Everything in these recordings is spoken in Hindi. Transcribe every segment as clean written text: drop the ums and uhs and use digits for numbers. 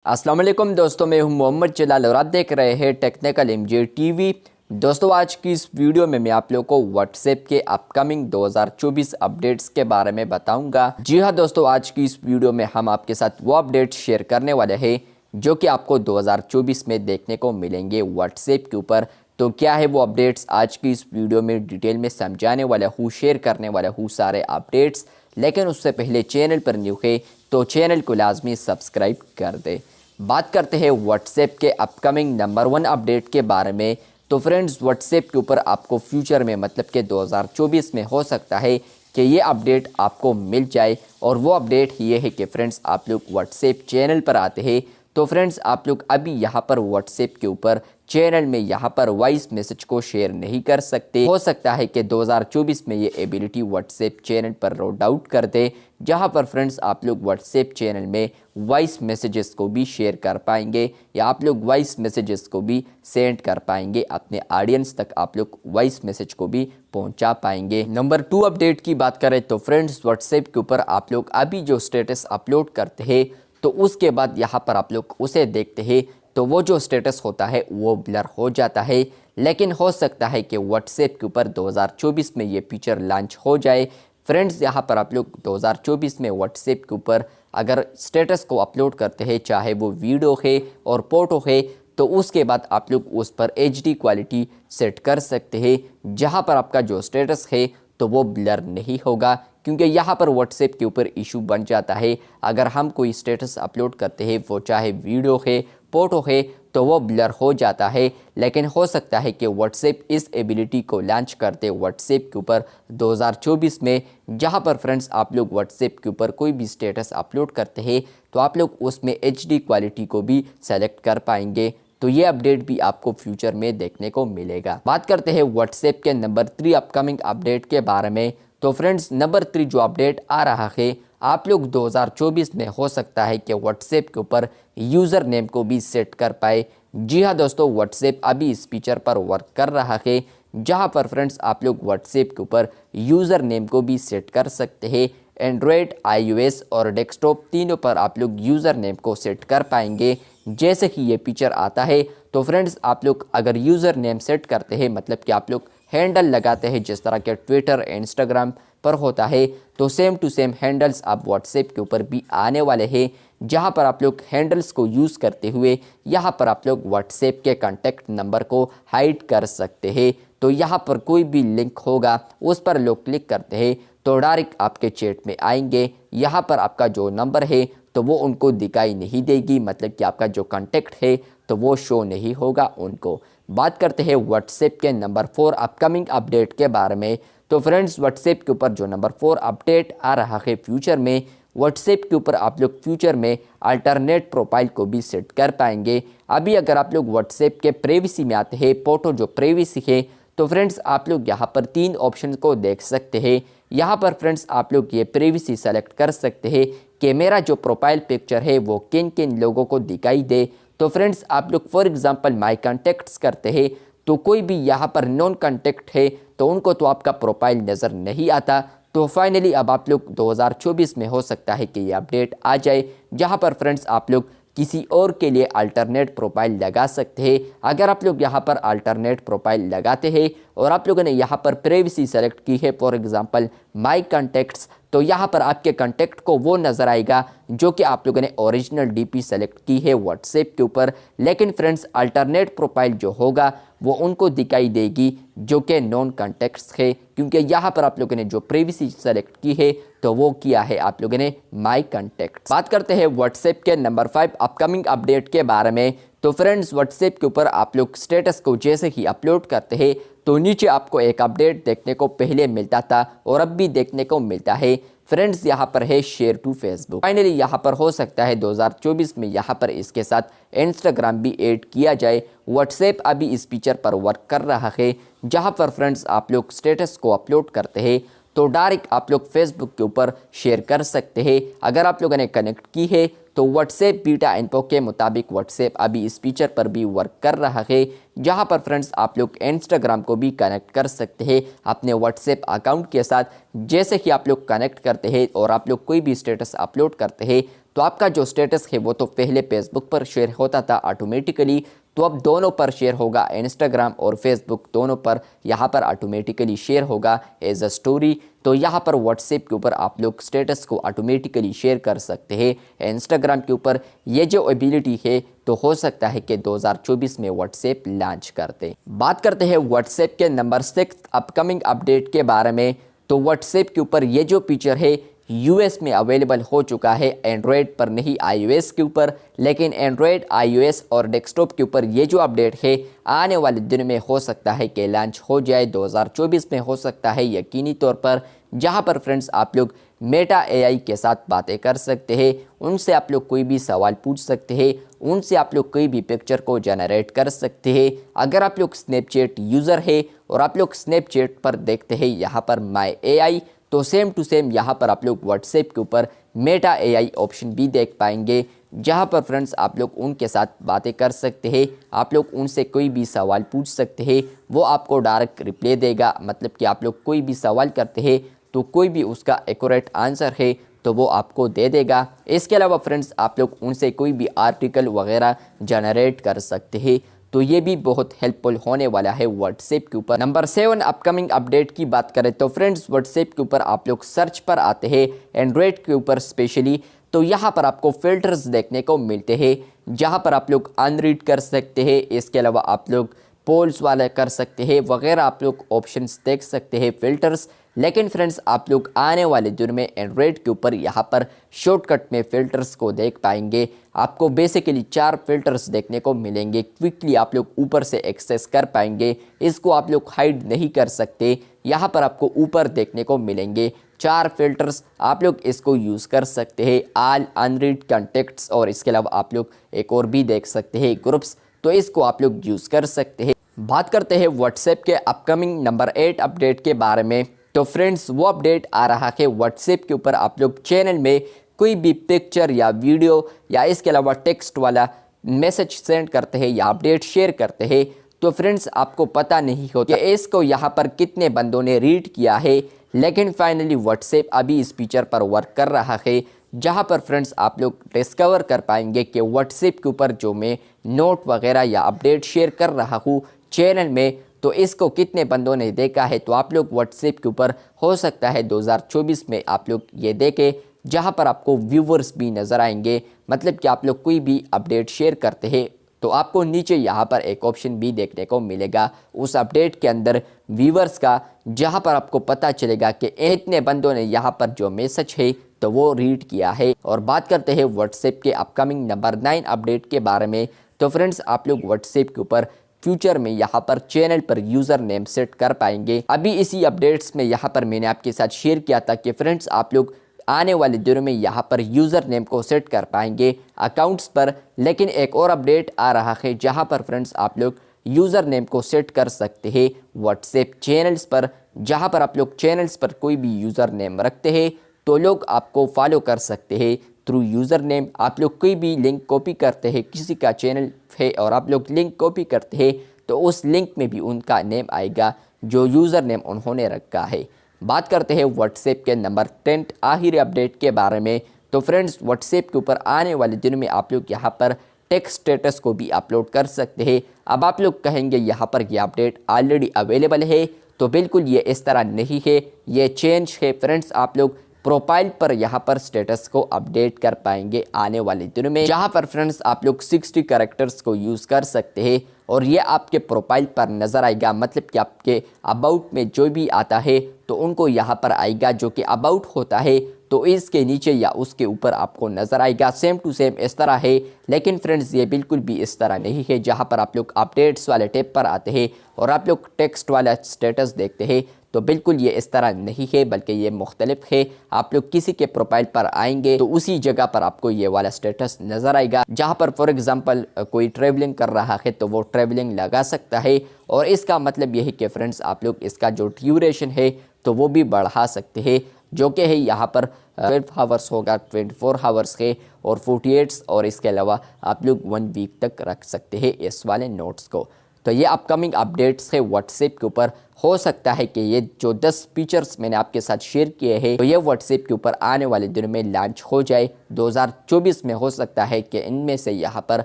अस्सलाम वालेकुम दोस्तों, मैं हूं मोहम्मद जलाल और आप देख रहे हैं टेक्निकल एमजे टीवी। दोस्तों, आज की इस वीडियो में मैं आप लोगों को व्हाट्सएप के अपकमिंग 2024 अपडेट्स के बारे में बताऊंगा। जी हां दोस्तों, आज की इस वीडियो में हम आपके साथ वो अपडेट्स शेयर करने वाले हैं जो कि आपको 2024 में देखने को मिलेंगे व्हाट्सएप के ऊपर। तो क्या है वो अपडेट्स, आज की इस वीडियो में डिटेल में समझाने वाला हूँ, शेयर करने वाला हूँ सारे अपडेट्स। लेकिन उससे पहले चैनल पर न्यू है तो चैनल को लाजमी सब्सक्राइब कर दे। बात करते हैं व्हाट्सएप के अपकमिंग नंबर 1 अपडेट के बारे में। तो फ्रेंड्स, व्हाट्सएप के ऊपर आपको फ्यूचर में मतलब कि 2024 में हो सकता है कि ये अपडेट आपको मिल जाए। और वो अपडेट ये है कि फ्रेंड्स, आप लोग व्हाट्सएप चैनल पर आते हैं तो फ्रेंड्स आप लोग अभी यहाँ पर व्हाट्सएप के ऊपर चैनल में यहाँ पर वॉइस मैसेज को शेयर नहीं कर सकते। हो सकता है कि 2024 में ये एबिलिटी व्हाट्सएप चैनल पर रोल आउट कर दे, जहाँ पर फ्रेंड्स आप लोग व्हाट्सएप चैनल में वॉइस मैसेजेस को भी शेयर कर पाएंगे या आप लोग वॉइस मैसेजेस को भी सेंड कर पाएंगे अपने ऑडियंस तक। आप लोग वॉइस मैसेज को भी पहुंचा पाएंगे। नंबर 2 अपडेट की बात करें तो फ्रेंड्स, व्हाट्सएप के ऊपर आप लोग अभी जो स्टेटस अपलोड करते हैं तो उसके बाद यहाँ पर आप लोग उसे देखते हैं तो वो जो स्टेटस होता है वो ब्लर हो जाता है। लेकिन हो सकता है कि व्हाट्सएप के ऊपर 2024 में ये फीचर लॉन्च हो जाए। फ्रेंड्स, यहाँ पर आप लोग 2024 में व्हाट्सएप के ऊपर अगर स्टेटस को अपलोड करते हैं, चाहे वो वीडियो है और फोटो है, तो उसके बाद आप लोग उस पर HD क्वालिटी सेट कर सकते हैं, जहाँ पर आपका जो स्टेटस है तो वो ब्लर नहीं होगा। क्योंकि यहाँ पर व्हाट्सएप के ऊपर इशू बन जाता है, अगर हम कोई स्टेटस अपलोड करते हैं, वो चाहे वीडियो है फोटो है, तो वो ब्लर हो जाता है। लेकिन हो सकता है कि व्हाट्सएप इस एबिलिटी को लॉन्च करते व्हाट्सएप के ऊपर 2024 में, जहाँ पर फ्रेंड्स आप लोग व्हाट्सएप के ऊपर कोई भी स्टेटस अपलोड करते हैं तो आप लोग उसमें HD क्वालिटी को भी सेलेक्ट कर पाएंगे। तो ये अपडेट भी आपको फ्यूचर में देखने को मिलेगा। बात करते हैं व्हाट्सएप के नंबर 3 अपकमिंग अपडेट के बारे में। तो फ्रेंड्स, नंबर 3 जो अपडेट आ रहा है, आप लोग 2024 में हो सकता है कि व्हाट्सएप के ऊपर यूज़र नेम को भी सेट कर पाए। जी हाँ दोस्तों, व्हाट्सएप अभी इस फीचर पर वर्क कर रहा है, जहाँ पर फ्रेंड्स आप लोग व्हाट्सएप के ऊपर यूज़र नेम को भी सेट कर सकते हैं। एंड्रॉयड, iOS और डेस्कटॉप तीनों पर आप लोग यूज़र नेम को सेट कर पाएंगे। जैसे कि ये फीचर आता है तो फ्रेंड्स आप लोग अगर यूज़र नेम सेट करते हैं, मतलब कि आप लोग हैंडल लगाते हैं जिस तरह के ट्विटर, इंस्टाग्राम पर होता है, तो सेम टू सेम हैंडल्स आप व्हाट्सएप के ऊपर भी आने वाले हैं, जहां पर आप लोग हैंडल्स को यूज़ करते हुए यहां पर आप लोग व्हाट्सएप के कॉन्टैक्ट नंबर को हाइड कर सकते हैं। तो यहां पर कोई भी लिंक होगा उस पर लोग क्लिक करते हैं तो डायरेक्ट आपके चैट में आएंगे। यहाँ पर आपका जो नंबर है तो वो उनको दिखाई नहीं देगी, मतलब कि आपका जो कॉन्टैक्ट है तो वो शो नहीं होगा उनको। बात करते हैं व्हाट्सएप के नंबर 4 अपकमिंग अपडेट के बारे में। तो फ्रेंड्स, व्हाट्सएप के ऊपर जो नंबर 4 अपडेट आ रहा है फ्यूचर में, व्हाट्सएप के ऊपर आप लोग फ्यूचर में अल्टरनेट प्रोफाइल को भी सेट कर पाएंगे। अभी अगर आप लोग व्हाट्सएप के प्राइवेसी में आते हैं, फोटो जो प्राइवेसी है, तो फ्रेंड्स आप लोग यहाँ पर 3 ऑप्शन को देख सकते हैं। यहाँ पर फ्रेंड्स आप लोग ये प्राइवेसी सेलेक्ट कर सकते हैं कि मेरा जो प्रोफाइल पिक्चर है वो किन किन लोगों को दिखाई दे। तो फ्रेंड्स आप लोग फॉर एग्जांपल माय कॉन्टैक्ट्स करते हैं तो कोई भी यहाँ पर नॉन कॉन्टैक्ट है तो उनको तो आपका प्रोफाइल नज़र नहीं आता। तो फाइनली अब आप लोग 2024 में हो सकता है कि ये अपडेट आ जाए, जहाँ पर फ्रेंड्स आप लोग किसी और के लिए अल्टरनेट प्रोफाइल लगा सकते हैं। अगर आप लोग यहाँ पर अल्टरनेट प्रोफाइल लगाते हैं और आप लोगों ने यहाँ पर प्राइवेसी सेलेक्ट की है, फॉर एग्जांपल माय कॉन्टैक्ट्स, तो यहाँ पर आपके कॉन्टैक्ट को वो नज़र आएगा जो कि आप लोगों ने ओरिजिनल DP सेलेक्ट की है व्हाट्सएप के ऊपर। लेकिन फ्रेंड्स अल्टरनेट प्रोफाइल जो होगा वो उनको दिखाई देगी जो कि नॉन कॉन्टैक्ट्स है, क्योंकि यहाँ पर आप लोगों ने जो प्राइवेसी सेलेक्ट की है तो वो किया है आप लोगों ने माय कॉन्टैक्ट्स। बात करते हैं व्हाट्सएप के नंबर 5 अपकमिंग अपडेट के बारे में। तो फ्रेंड्स, व्हाट्सएप के ऊपर आप लोग स्टेटस को जैसे ही अपलोड करते हैं तो नीचे आपको एक अपडेट देखने को पहले मिलता था और अब भी देखने को मिलता है। फ्रेंड्स, यहाँ पर है शेयर टू फेसबुक। फाइनली यहाँ पर हो सकता है 2024 में यहाँ पर इसके साथ इंस्टाग्राम भी ऐड किया जाए। व्हाट्सएप अभी इस फीचर पर वर्क कर रहा है, जहाँ पर फ्रेंड्स आप लोग स्टेटस को अपलोड करते हैं तो डायरेक्ट आप लोग फेसबुक के ऊपर शेयर कर सकते हैं। अगर आप लोगों ने कनेक्ट की है तो व्हाट्सएप बीटा इन्फो के मुताबिक व्हाट्सएप अभी इस फीचर पर भी वर्क कर रहा है, जहां पर फ्रेंड्स आप लोग इंस्टाग्राम को भी कनेक्ट कर सकते हैं अपने व्हाट्सएप अकाउंट के साथ। जैसे कि आप लोग कनेक्ट करते हैं और आप लोग कोई भी स्टेटस अपलोड करते हैं तो आपका जो स्टेटस है वो तो पहले फेसबुक पर शेयर होता था ऑटोमेटिकली, तो अब दोनों पर शेयर होगा, इंस्टाग्राम और फेसबुक दोनों पर यहाँ पर ऑटोमेटिकली शेयर होगा एज अ स्टोरी। तो यहाँ पर व्हाट्सएप के ऊपर आप लोग स्टेटस को ऑटोमेटिकली शेयर कर सकते हैं। इंस्टाग्राम के ऊपर ये जो एबिलिटी है तो हो सकता है कि 2024 में व्हाट्सएप लॉन्च करते। बात करते हैं व्हाट्सएप के नंबर 6 अपकमिंग अपडेट के बारे में। तो व्हाट्सएप के ऊपर ये जो फीचर है यूएस में अवेलेबल हो चुका है, एंड्रॉयड पर नहीं आईओएस के ऊपर, लेकिन एंड्रॉयड, आईओएस और डेस्कटॉप के ऊपर ये जो अपडेट है आने वाले दिन में हो सकता है कि लॉन्च हो जाए, 2024 में हो सकता है यकीनी तौर पर। जहां पर फ्रेंड्स आप लोग मेटा एआई के साथ बातें कर सकते हैं, उनसे आप लोग कोई भी सवाल पूछ सकते हैं, उनसे आप लोग कोई भी पिक्चर को जनरेट कर सकते हैं। अगर आप लोग स्नैपचैट यूज़र है और आप लोग स्नैपचैट पर देखते हैं यहाँ पर माई एआई, तो सेम टू सेम यहाँ पर आप लोग व्हाट्सएप के ऊपर मेटा एआई ऑप्शन भी देख पाएंगे, जहाँ पर फ्रेंड्स आप लोग उनके साथ बातें कर सकते हैं, आप लोग उनसे कोई भी सवाल पूछ सकते हैं, वो आपको डायरेक्ट रिप्लाई देगा। मतलब कि आप लोग कोई भी सवाल करते हैं तो कोई भी उसका एक्यूरेट आंसर है तो वो आपको दे देगा। इसके अलावा फ्रेंड्स आप लोग उनसे कोई भी आर्टिकल वगैरह जनरेट कर सकते हैं, तो ये भी बहुत हेल्पफुल होने वाला है व्हाट्सएप के ऊपर। नंबर 7 अपकमिंग अपडेट की बात करें तो फ्रेंड्स व्हाट्सएप के ऊपर आप लोग सर्च पर आते हैं, एंड्रॉयड के ऊपर स्पेशली, तो यहाँ पर आपको फिल्टर्स देखने को मिलते हैं, जहाँ पर आप लोग अनरीड कर सकते हैं। इसके अलावा आप लोग पोल्स वाले कर सकते हैं वगैरह, आप लोग ऑप्शंस देख सकते हैं फिल्टर्स। लेकिन फ्रेंड्स आप लोग आने वाले दिन में एंड्रॉयड के ऊपर यहाँ पर शॉर्टकट में फ़िल्टर्स को देख पाएंगे। आपको बेसिकली 4 फिल्टर्स देखने को मिलेंगे, क्विकली आप लोग ऊपर से एक्सेस कर पाएंगे। इसको आप लोग हाइड नहीं कर सकते, यहाँ पर आपको ऊपर देखने को मिलेंगे 4 फिल्टर्स, आप लोग इसको यूज़ कर सकते हैं। ऑल, अनरीड, कॉन्टेक्ट्स और इसके अलावा आप लोग एक और भी देख सकते हैं ग्रुप्स, तो इसको आप लोग यूज़ कर सकते हैं। बात करते हैं व्हाट्सएप के अपकमिंग नंबर 8 अपडेट के बारे में। तो फ्रेंड्स वो अपडेट आ रहा है व्हाट्सएप के ऊपर आप लोग चैनल में कोई भी पिक्चर या वीडियो या इसके अलावा टेक्स्ट वाला मैसेज सेंड करते हैं या अपडेट शेयर करते हैं, तो फ्रेंड्स आपको पता नहीं होता कि इसको यहाँ पर कितने बंदों ने रीड किया है। लेकिन फाइनली व्हाट्सएप अभी इस फीचर पर वर्क कर रहा है, जहाँ पर फ्रेंड्स आप लोग डिस्कवर कर पाएंगे कि व्हाट्सएप के ऊपर जो मैं नोट वगैरह या अपडेट शेयर कर रहा हूँ चैनल में, तो इसको कितने बंदों ने देखा है। तो आप लोग व्हाट्सएप के ऊपर हो सकता है 2024 में आप लोग ये देखें, जहाँ पर आपको व्यूवर्स भी नज़र आएंगे। मतलब कि आप लोग कोई भी अपडेट शेयर करते हैं तो आपको नीचे यहाँ पर एक ऑप्शन भी देखने को मिलेगा उस अपडेट के अंदर व्यूवर्स का, जहाँ पर आपको पता चलेगा कि इतने बंदों ने यहाँ पर जो मैसेज है तो वो रीड किया है। और बात करते हैं व्हाट्सएप के अपकमिंग नंबर 9 अपडेट के बारे में। तो फ्रेंड्स आप लोग व्हाट्सएप के ऊपर फ्यूचर में यहाँ पर चैनल पर यूज़र नेम सेट कर पाएंगे। अभी इसी अपडेट्स में यहाँ पर मैंने आपके साथ शेयर किया था कि फ्रेंड्स आप लोग आने वाले दिनों में यहाँ पर यूज़र नेम को सेट कर पाएंगे अकाउंट्स पर। लेकिन एक और अपडेट आ रहा है जहाँ पर फ्रेंड्स आप लोग यूज़र नेम को सेट कर सकते हैं व्हाट्सएप चैनल्स पर, जहाँ पर आप लोग चैनल्स पर कोई भी यूज़र नेम रखते हैं तो लोग आपको फॉलो कर सकते हैं थ्रू यूज़र नेम। आप लोग कोई भी लिंक कॉपी करते हैं, किसी का चैनल है और आप लोग लिंक कॉपी करते हैं तो उस लिंक में भी उनका नेम आएगा जो यूज़र नेम उन्होंने रखा है। बात करते हैं व्हाट्सएप के नंबर 10 आखिरी अपडेट के बारे में। तो फ्रेंड्स व्हाट्सएप के ऊपर आने वाले दिनों में आप लोग यहाँ पर टेक्स्ट स्टेटस को भी अपलोड कर सकते हैं। अब आप लोग कहेंगे यहाँ पर यह अपडेट ऑलरेडी अवेलेबल है, तो बिल्कुल ये इस तरह नहीं है, ये चेंज है फ्रेंड्स। आप लोग प्रोफाइल पर यहाँ पर स्टेटस को अपडेट कर पाएंगे आने वाले दिनों में, जहाँ पर फ्रेंड्स आप लोग 60 कैरेक्टर्स को यूज़ कर सकते हैं और ये आपके प्रोफाइल पर नज़र आएगा। मतलब कि आपके अबाउट में जो भी आता है तो उनको यहाँ पर आएगा, जो कि अबाउट होता है तो इसके नीचे या उसके ऊपर आपको नज़र आएगा। सेम टू सेम इस तरह है, लेकिन फ्रेंड्स ये बिल्कुल भी इस तरह नहीं है। जहाँ पर आप लोग अपडेट्स वाले टैब पर आते हैं और आप लोग टेक्स्ट वाला स्टेटस देखते हैं तो बिल्कुल ये इस तरह नहीं है, बल्कि ये मुख्तलिफ है। आप लोग किसी के प्रोफाइल पर आएंगे तो उसी जगह पर आपको ये वाला स्टेटस नज़र आएगा, जहाँ पर फॉर एग्जांपल कोई ट्रैवलिंग कर रहा है तो वो ट्रैवलिंग लगा सकता है। और इसका मतलब ये है कि फ्रेंड्स आप लोग इसका जो ड्यूरेशन है तो वो भी बढ़ा सकते हैं। जो कि है यहाँ पर 12 हावर्स होगा, 24 हावर्स है और 48, और इसके अलावा आप लोग 1 वीक तक रख सकते हैं इस वाले नोट्स को। तो ये अपकमिंग अपडेट्स है व्हाट्सएप के ऊपर। हो सकता है कि ये जो 10 फीचर्स मैंने आपके साथ शेयर किए हैं तो ये व्हाट्सएप के ऊपर आने वाले दिनों में लॉन्च हो जाए 2024 में। हो सकता है कि इनमें से यहाँ पर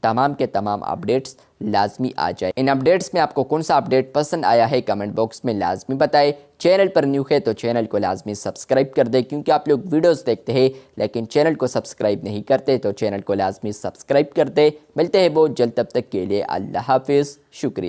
तमाम के तमाम अपडेट्स लाजमी आ जाए। इन अपडेट्स में आपको कौन सा अपडेट पसंद आया है कमेंट बॉक्स में लाजमी बताएं। चैनल पर न्यू है तो चैनल को लाजमी सब्सक्राइब कर दें, क्योंकि आप लोग वीडियोस देखते हैं लेकिन चैनल को सब्सक्राइब नहीं करते, तो चैनल को लाजमी सब्सक्राइब कर दें। मिलते हैं बहुत जल्द, तब तक के लिए अल्लाह हाफिज़, शुक्रिया।